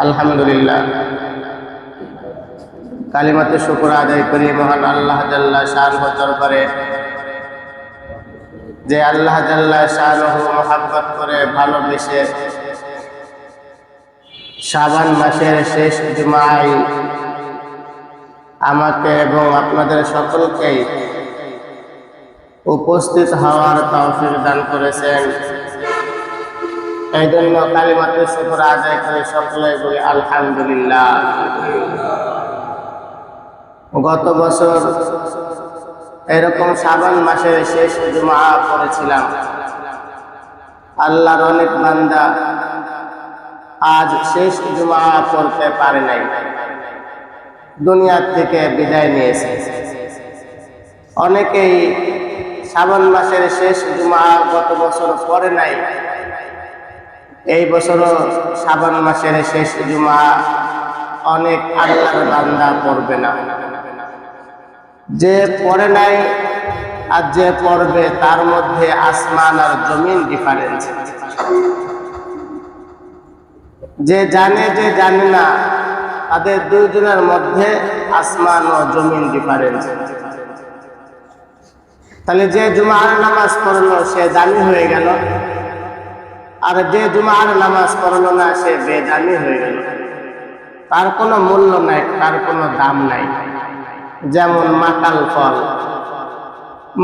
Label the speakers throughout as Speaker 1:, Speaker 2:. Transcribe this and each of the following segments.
Speaker 1: আলহামদুলিল্লাহ, কালিমাতে শুকর আদায় করি মহান আল্লাহ জাল্লা শানহু দরবারে, যে আল্লাহ জাল্লা শানহু মহাব্বত করে ভালোবেসে শাবান মাসের শেষ জুমায় আমাকে এবং আপনাদের সকলকেই উপস্থিত হওয়ার তৌফিক দান করেছেন। এই জন্য কালিমাতে শুকর আদায় করে সকলে বলি আলহামদুলিল্লাহ। গত বছর এরকম শাবান মাসের শেষ জুমা পড়েছিলাম। আল্লাহর অনেক বান্দা আজ শেষ জুমা পড়তে পারে নাই, দুনিয়া থেকে বিদায় নিয়েছে। অনেকেই শাবান মাসের শেষ জুমা গত বছর পড়ে নাই, এই বছরও শাবান মাসের শেষ জুমা অনেক আল্লাহর বান্দা পড়বে না। যে পড়ে নাই আর যে পড়বে তার মধ্যে আসমান আর জমিন ডিফারেন্স। যে জানে যে জানে না, তাদের দুইজনের মধ্যে আসমান ও জমিন ডিফারেন্স। তাহলে যে জুমার নামাজ পড়লো সে দামি হয়ে গেল, আর যে জুমার নামাজ পড়লো না সে বেদামি হয়ে গেল। তার কোনো মূল্য নাই, তার কোনো দাম নাই। যেমন মাকাল ফল,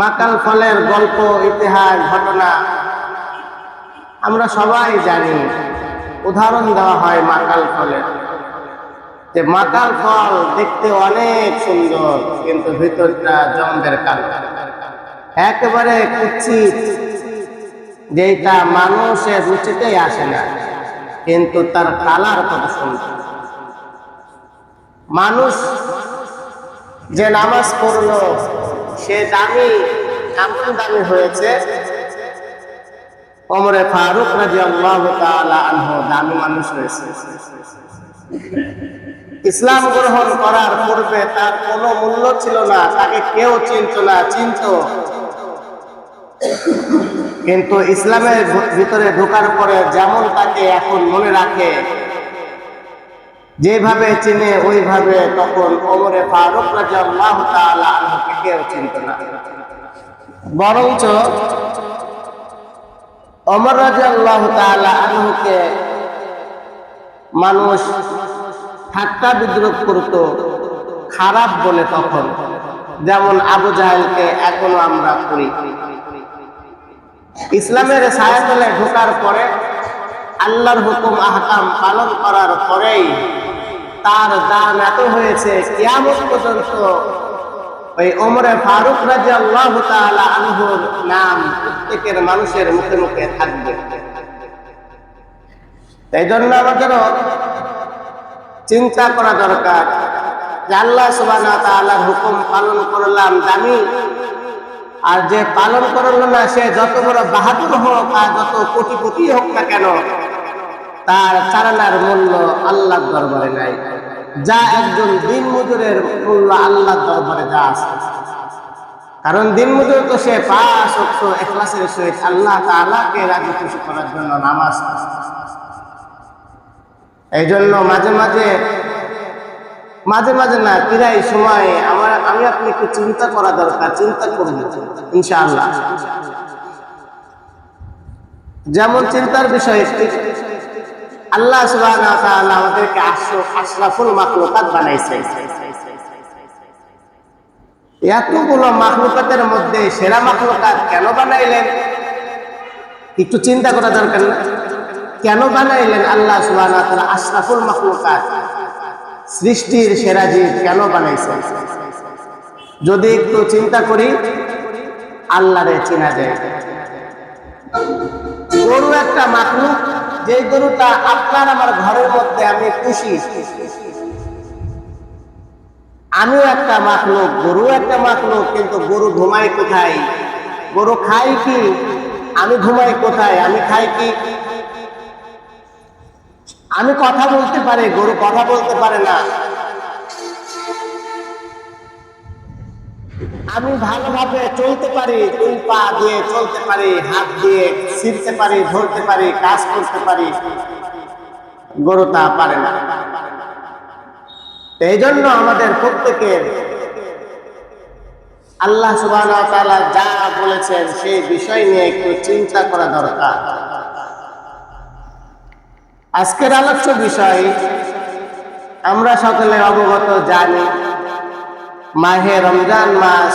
Speaker 1: মাকাল ফলের গল্প, ইতিহাস, ঘটনা আমরা সবাই জানি। উদাহরণ দেওয়া হয় মাকাল ফলের, যে মাকাল ফল দেখতে অনেক সুন্দর, কিন্তু ভিতরটা জম্বের কালো, একেবারে কুচিত, যেটা মানুষের রুচিতেই আসে না, কিন্তু তার কালার কত সুন্দর। মানুষ যে নামাজ পড়লো সে দামি, এমন দামি হয়েছে, ওমরে ফারুক রাদিয়াল্লাহু তাআলা আনহু দামি মানুষ হয়েছে। ইসলাম গ্রহণ করার পূর্বে তার কোনো মূল্য ছিল না, তাকে কেউ চিনত না, চিনত, কিন্তু ইসলামের ভিতরে ঢোকার পরে যেমন তাকে এখন মনে রাখে, যেভাবে চিনে ওইভাবে তখন ওমরে ফারুক রাদিয়াল্লাহু তাআলা আনহুকে কেউ চিনত না। বরঞ্চ ওমর রাদিয়াল্লাহু তাআলা আনহুকে মানুষ ঠাট্টা বিদ্রুপ করত, খারাপ বলে তখন, যেমন আবু জাহেলকে এখনো আমরা করি। ইসলামের ছায়াতলে ঢোকার পরে, আল্লাহর হুকুম আহকাম পালন করার পরেই তার দাম এত হয়েছে, কিয়ামত পর্যন্ত ওই ওমরে ফারুক রাদিয়াল্লাহু তাআলা আনহুর নাম প্রত্যেকের মানুষের মুখে মুখে থাকবে। এই জন্য আমাদেরও চিন্তা করা দরকার যে আল্লাহ সুবহানাহু ওয়া তাআলার হুকুম পালন করলাম দামি, আর যে পালন করলো না সে যত বড় বাহাদুর হোক আর যত কোটিপতি হোক না কেন, তার চালানার মূল্য আল্লাহর দরবারে নাই। যা একজন দিন মজুরের মূল্য আল্লাহর দরবারে যা আছে। কারণ দিন মজুর তো সে 5 ওয়াক্ত ইখলাসের সহিত আল্লাহ তাআলাকে রাজি খুশি করার জন্য নামাজ পড়ে। এই জন্য মাঝে মাঝে না, প্রায় সময় আমি আপনি একটু চিন্তা করা দরকার, চিন্তা করব ইনশাআল্লাহ। যেমন চিন্তার বিষয়, আল্লাহ সুবহানাহু ওয়া তাআলা আমাদেরকে আশরাফুল মাখলুকাত বানাইছে। এতগুলো মাখলুকাতের মধ্যে সেরা মাখলুকাত কেন বানাইলেন? একটু চিন্তা করা দরকার না? কেন বানাইলেন আল্লাহ সুবহানাহু ওয়া তাআলা আশরাফুল মাখলুকাত, সৃষ্টির সেরা জীব কেন বানাইছেন? যদি একটু চিন্তা করি, আল্লাহরে চেনা যায়। গরু একটা মাখলুক, যে গরুটা আপনার আমার ঘরের মধ্যে আমি পুষি, আমিও একটা মাখলুক, গরু একটা মাখলুক, কিন্তু গরু ঘুমায় কোথায়? গরু খায় কি? আমি ঘুমাই কোথায়? আমি খাই কি? আমি কথা বলতে পারি, গরু কথা বলতে পারে না। আমি ভালোভাবে চলতে পারি, 2 পা দিয়ে চলতে পারি, হাত দিয়ে ছিঁড়তে পারি, ধরতে পারি, কাজ করতে পারি। গরু তা পারে না। এই জন্য আমাদের প্রত্যেকের আল্লাহ সুবহানাহু ওয়া তাআলা যা বলেছেন সেই বিষয় নিয়ে একটু চিন্তা করা দরকার। আজকের আলোচ্য বিষয় আমরা সকলে অবগত জানি, মাহে রমজান মাস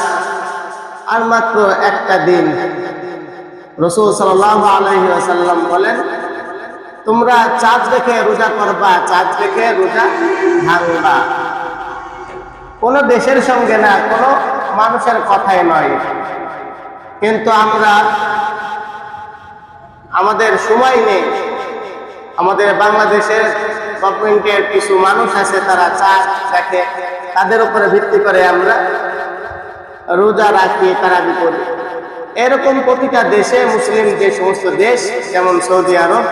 Speaker 1: আর মাত্র একটা দিন। রাসূল সাল্লাল্লাহু আলাইহি ওয়াসাল্লাম বলেন, তোমরা চাঁদ দেখে রোজা করবা, চাঁদ দেখে রোজা ভাঙবা। কোনো দেশের সঙ্গে না, কোনো মানুষের কথাই নয়। কিন্তু আমরা আমাদের সময় নেই। আমাদের বাংলাদেশের গভর্নমেন্টের কিছু মানুষ আছে, তারা চাঁদ দেখে, তাদের উপরে ভিত্তি করে আমরা রোজা রাখি, তারাবি করি। এরকম প্রতিটা দেশে, মুসলিম যে সমস্ত দেশ যেমন সৌদি আরব,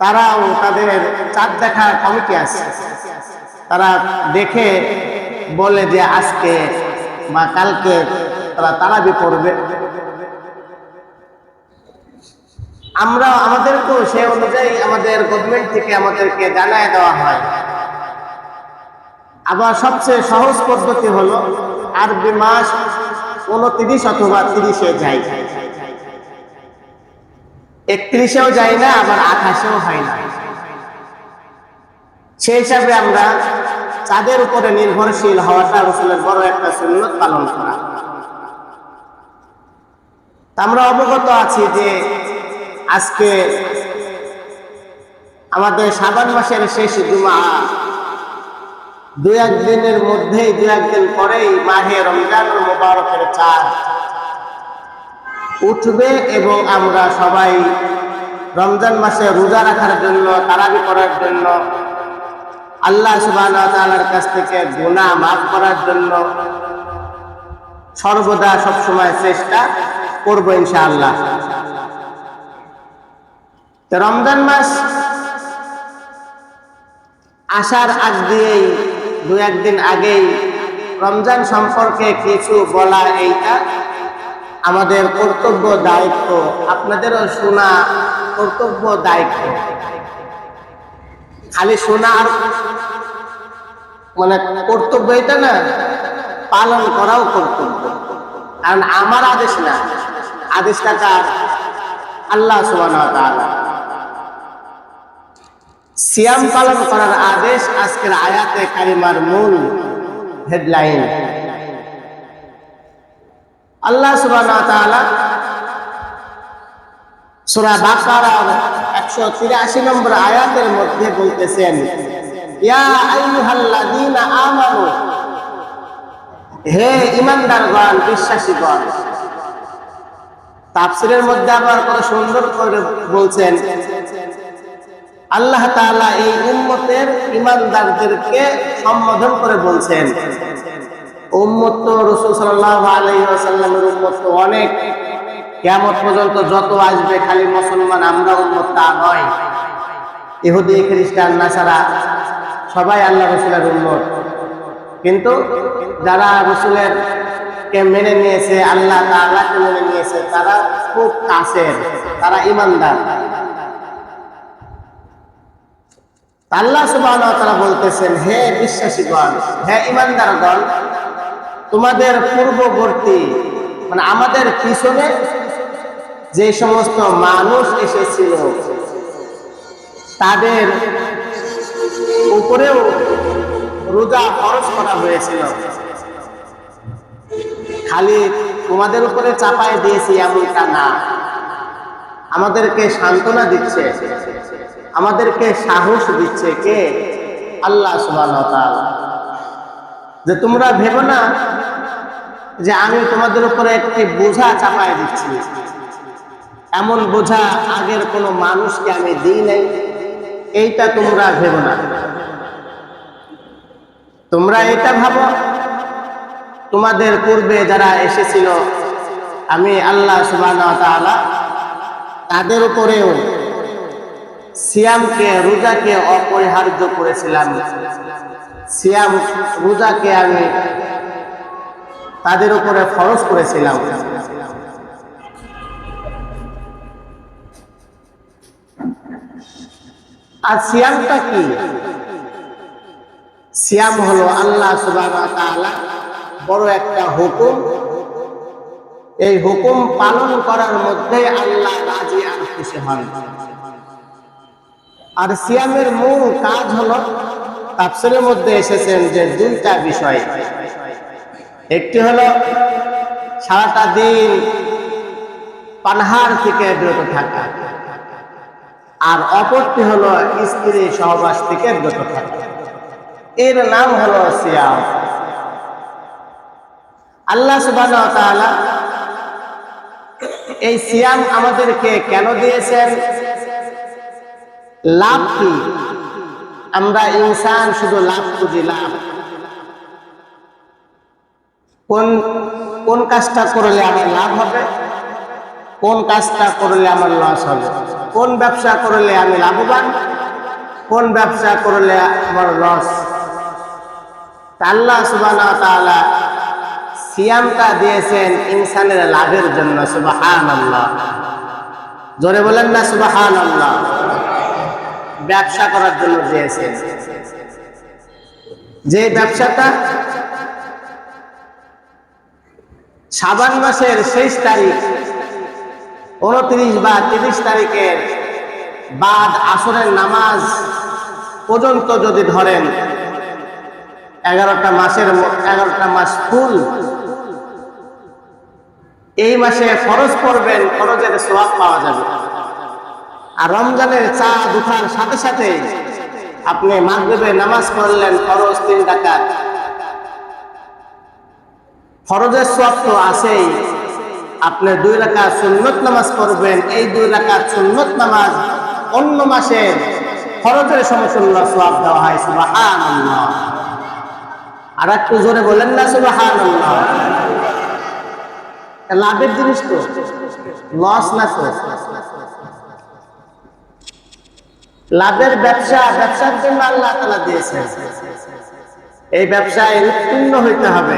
Speaker 1: তারাও তাদের চাঁদ দেখা কমিটি আছে। তারা দেখে বলে যে আজকে বা কালকে তারা তারাবি পড়বে। আমরা আমাদেরকেও সেই অনুযায়ী আমাদের গভর্নমেন্ট থেকে আমাদেরকে জানায় দেওয়া হয়। আবার সবচেয়ে সহজ পদ্ধতি হলো আরবি মাস 29 অথবা 30-এ যায়, 31-এও যায় না, আবার 28-এও হয় না। সেই হিসাবে আমরা চাঁদের উপরে নির্ভরশীল হওয়াটা রাসূলের বড় একটা সুন্নাত পালন করা। আমরা অবগত আছি যে আজকে আমাদের শাবান মাসের শেষ জুমা, দুই একদিনের মধ্যেই, দুই একদিন পরেই মাহে রমজানুল মুবারকের চাঁদ উঠবে এবং আমরা সবাই রমজান মাসে রোজা রাখার জন্য, তারাবি করার জন্য, আল্লাহ সুবহানাহু ওয়া তাআলার কাছ থেকে গুনাহ মাফ করার জন্য সর্বদা সবসময় চেষ্টা করব ইনশাআল্লাহ। রমজান মাস আসার আগ দিয়েই, দু একদিন আগেই রমজান সম্পর্কে কিছু বলা, এইটা আমাদের কর্তব্য দায়িত্ব। আপনাদেরও শোনা কর্তব্য দায়িত্ব। খালি শোনা আর মানে কর্তব্য এটা না, পালন করাও কর্তব্য। কারণ আমার আদেশ না, আদেশটা কার? আল্লাহ সুবহানাহু ওয়া তাআলা। সিয়াম পালন করার আদেশ আজকের আয়াতে কারিমার মূল হেডলাইন। আল্লাহ সুবহানাহু ওয়া তাআলা সূরা বাকারার 183 নম্বর আয়াতের মধ্যে বলতেছেন, ইয়া আইয়ুহাল্লাযীনা আমানু, হে ঈমানদারগণ, বিশ্বাসীগণ। তাফসীরের মধ্যে আবার কত সুন্দর করে বলছেন, আল্লাহ তাআলা এই উম্মতের ঈমানদারদেরকে সম্বোধন করে বলছেন, উম্মত তো রাসূল সাল্লাল্লাহু আলাইহি ওয়াসাল্লামের উম্মত তো অনেক, কিয়ামত পর্যন্ত যত আসবে খালি মুসলমান আমরা উম্মত তা নয়। ইহুদি, খ্রিস্টান, নাসারা সবাই আল্লাহ রাসূলের উম্মত। কিন্তু যারা রাসূলের কে মেনে নিয়েছে, আল্লাহ তাআলাকে মেনে নিয়েছে, তারা খুব কাছের, তারা ঈমানদার। আল্লাহ সুবহানাহু ওয়া তাআলা বলতেছেন, হে বিশ্বাসীগণ, হে ঈমানদারগণ, তোমাদের পূর্ববর্তী মানে আমাদের পিছনে যে সমস্ত মানুষ এসেছিল তাদের উপরেও রোজা ফরজ করা হয়েছিল। খালি তোমাদের উপরে চাপায় দিয়েছি এমনটা না, আমাদেরকে সান্ত্বনা দিচ্ছে, আমাদেরকে সাহস দিচ্ছে কে? আল্লাহ সুবহানাহু ওয়া তাআলা। যে তোমরা ভেবো না যে আমি তোমাদের উপরে একটি বোঝা চাপায় দিচ্ছি, এমন বোঝা আগের কোনো মানুষকে আমি দিই নাই, এইটা তোমরা ভেবো না। তোমরা এটা ভাবো, তোমাদের পূর্বে যারা এসেছিল আমি আল্লাহ সুবহানাহু ওয়া তাআলা তাদের উপরেও সিয়ামকে, রোজাকে অপরিহার্য করেছিলাম। সিয়াম, রোজাকে আমি তাদের উপরে ফরজ করেছিলাম। আর সিয়ামটা কি? সিয়াম হলো আল্লাহ সুবহানাহু ওয়া তাআলা বড় একটা হুকুম, এই হুকুম পালন করার মধ্যে আল্লাহ রাজি আর খুশি হন। আর সিয়ামের মূল কাজ হলো, তাফসীরের মধ্যে এসেছেন যে দুইটা বিষয়। একটি হলো সারাটা দিন পানাহার থেকে বিরত থাকা, আর অপরটি হলো স্ত্রী সহবাস থেকে বিরত থাকা। এর নাম হলো সিয়াম। আল্লাহ সুবহানাহু ওয়া তাআলা এই সিয়াম আমাদেরকে কেন দিয়েছেন? লাভ কি? আমরা ইনসান শুধু লাভ খুঁজি, লাভ। কোন কাজটা করলে আমার লাভ হবে, কোন কাজটা করলে আমার লস হবে, কোন ব্যবসা করলে আমি লাভবান, কোন ব্যবসা করলে আমার লস। আল্লাহ সুবহানাহু ওয়া তাআলা সিয়ামটা দিয়েছেন ইনসানের লাভের জন্য। সুবহানাল্লাহ, জোরে বলেন না সুবহানাল্লাহ। ব্যবসা করার জন্য দিয়েছেন, যে ব্যবসাটা শাবান মাসের শেষ তারিখ 29 বা 30 তারিখের বাদ আসরের নামাজ পর্যন্ত যদি ধরেন, 11টা মাস ফুল, এই মাসে ফরজ করবেন, ফরজের সওয়াব পাওয়া যাবে। আর রমজানের চাঁদ ওঠার সাথে সাথে আপনি মাগরিবে নামাজ পড়লেন, ফরজ 3 রাকাত, ফরজের সওয়াব তো আছেই। আপনি 2 রাকাত সুন্নত নামাজ পড়বেন, এই 2 রাকাত সুন্নত নামাজ অন্য মাসের ফরজের সমতুল্য সওয়াব দেওয়া হয়। সুবহানাল্লাহ। আর একটু জোরে বলেন না সুবহানাল্লাহ। লাভের জিনিস তো, লস না তো। লাভের ব্যবসা, ব্যবসার জন্য আল্লাহ তাআলা দিয়েছেন। এই ব্যবসায় উত্তীর্ণ হইতে হবে।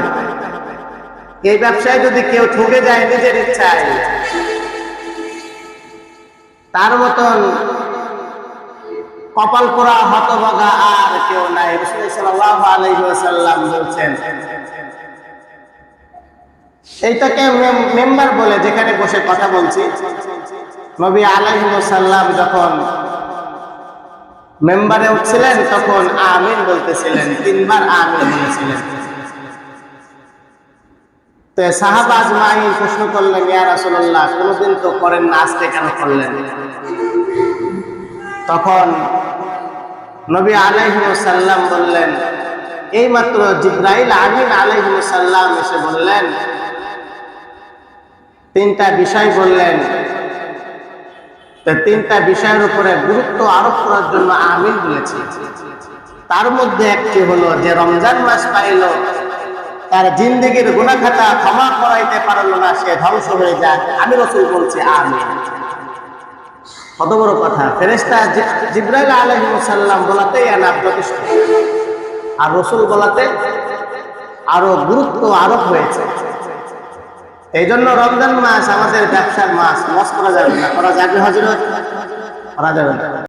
Speaker 1: এই ব্যবসায় যদি কেউ ঠকে যায় নিজের ইচ্ছায়, তার মতন কপাল পোড়া হতভাগা আর কেউ নাই। রাসূল সাল্লাল্লাহু আলাইহি ওয়াসাল্লাম বলছেন, এইটাকে মেম্বার বলে, যেখানে বসে কথা বলছি। নবী আলাইহিস সালাম যখন মেম্বারে উঠছিলেন তখন আমিন বলতেছিলেন, 3 বার আমিন বলেছিলেন। তো সাহাবা আজমাইন প্রশ্ন করলেন, ইয়া রাসূলুল্লাহ, কোনদিন তো করেন না, আজকে কেন করলেন? তখন নবী আলাইহিস সালাম বললেন, এইমাত্র জিবরাইল আমিন আলাইহিস সালাম এসে বললেন, 3টা বিষয় বললেন। তো 3টা বিষয়ের উপরে গুরুত্ব আরোপ করার জন্য আমিন বলেছি। তার মধ্যে একটি হলো যে রমজান মাস পাইল, তার জিন্দেগির গুনাহ খাতা ক্ষমা করাইতে পারলো না, সে ধ্বংস হয়ে যায়। আমি রাসূল বলছি আমিন। কত বড় কথা! ফেরেশতা জিবরাইল আলাইহিস সালাম বলাতেই এনাফ, যথেষ্ট। আর রাসূল বলাতে আরো গুরুত্ব আরোপ হয়েছে। এই জন্য রমজান মাস আমাদের ব্যবসার মাস। লস করা যাবে না। করা যাবে হযরত? করা যাবে না।